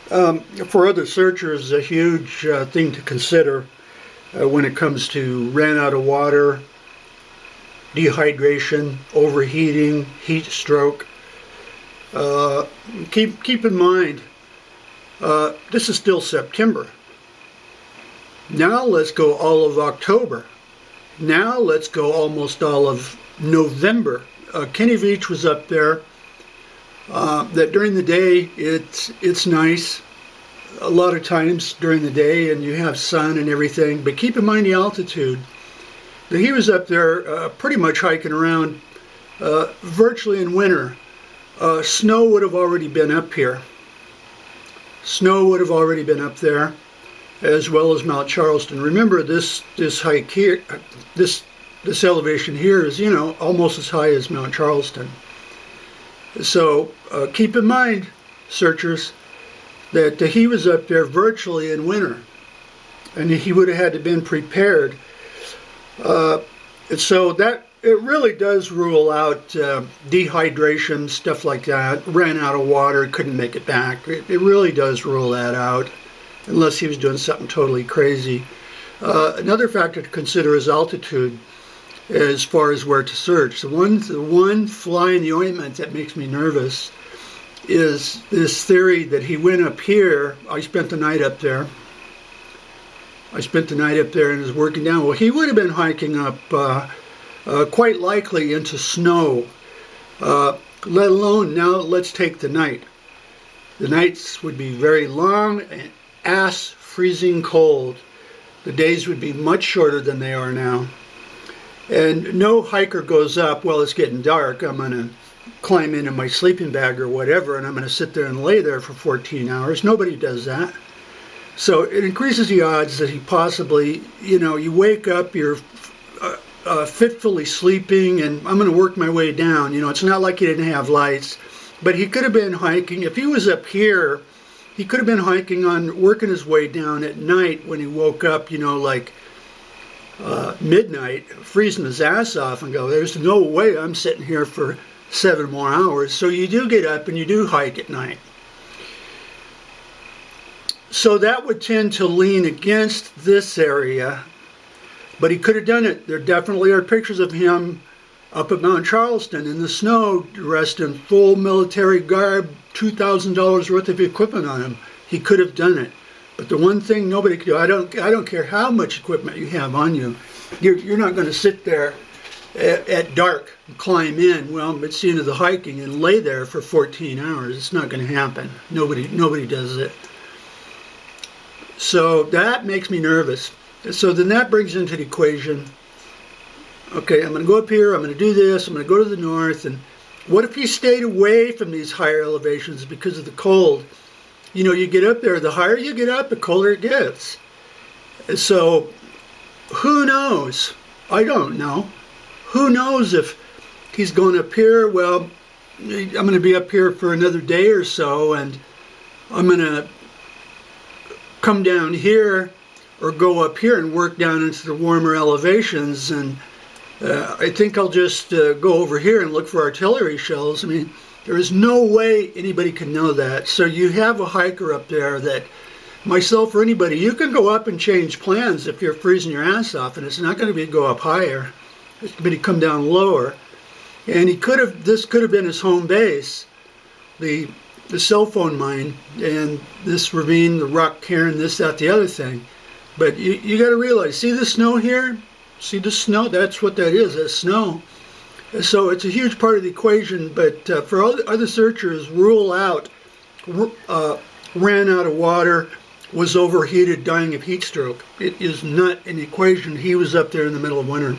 For other searchers, a huge thing to consider when it comes to ran out of water, dehydration, overheating, heat stroke. Keep in mind, this is still September. Now let's go all of October. Now let's go almost all of November. Kenny Veach was up there. That during the day it's nice a lot of times during the day, and you have sun and everything. But keep in mind the altitude. That he was up there pretty much hiking around virtually in winter. Snow would have already been up here. Snow would have already been up there, as well as Mount Charleston. Remember, this hike here, this elevation here is, almost as high as Mount Charleston. So keep in mind, searchers, that he was up there virtually in winter, and he would have had to been prepared. So that it really does rule out dehydration, stuff like that. Ran out of water, couldn't make it back. It really does rule that out, unless he was doing something totally crazy. Another factor to consider is altitude, as far as where to search. The one fly in the ointment that makes me nervous is this theory that he went up here. I spent the night up there. And was working down. Well, he would have been hiking up quite likely into snow, let alone now let's take the night. The nights would be very long and ass freezing cold. The days would be much shorter than they are now. And no hiker goes up, well, it's getting dark, I'm going to climb into my sleeping bag or whatever, and I'm going to sit there and lay there for 14 hours. Nobody does that. So it increases the odds that he possibly, you wake up, you're fitfully sleeping, and I'm going to work my way down. It's not like he didn't have lights, but he could have been hiking. If he was up here, he could have been hiking working his way down at night when he woke up, like midnight, freezing his ass off, and go, there's no way I'm sitting here for 7 more hours. So you do get up and you do hike at night. So that would tend to lean against this area, but he could have done it. There definitely are pictures of him up at Mount Charleston in the snow, dressed in full military garb, $2,000 worth of equipment on him. He could have done it. But the one thing nobody can do, I don't care how much equipment you have on you, you're not going to sit there at dark and climb in. Well, it's the end of the hiking and lay there for 14 hours. It's not going to happen. Nobody does it. So that makes me nervous. So then that brings into the equation, okay, I'm going to go up here, I'm going to do this, I'm going to go to the north, and what if he stayed away from these higher elevations because of the cold? You get up there, the higher you get up, the colder it gets. So who knows? I don't know. Who knows if he's going up here? Well, I'm going to be up here for another day or so, and I'm going to come down here or go up here and work down into the warmer elevations, and I think I'll just go over here and look for artillery shells. I mean, there is no way anybody can know that. So you have a hiker up there that, myself or anybody, you can go up and change plans if you're freezing your ass off, and it's not going to be go up higher. It's going to come down lower. And this could have been his home base, the cell phone mine, and this ravine, the rock cairn, this, that, the other thing. But you got to realize, see the snow here? See the snow? That's what that is, that's snow. So it's a huge part of the equation, but for other searchers, rule out, ran out of water, was overheated, dying of heat stroke. It is not an equation. He was up there in the middle of winter.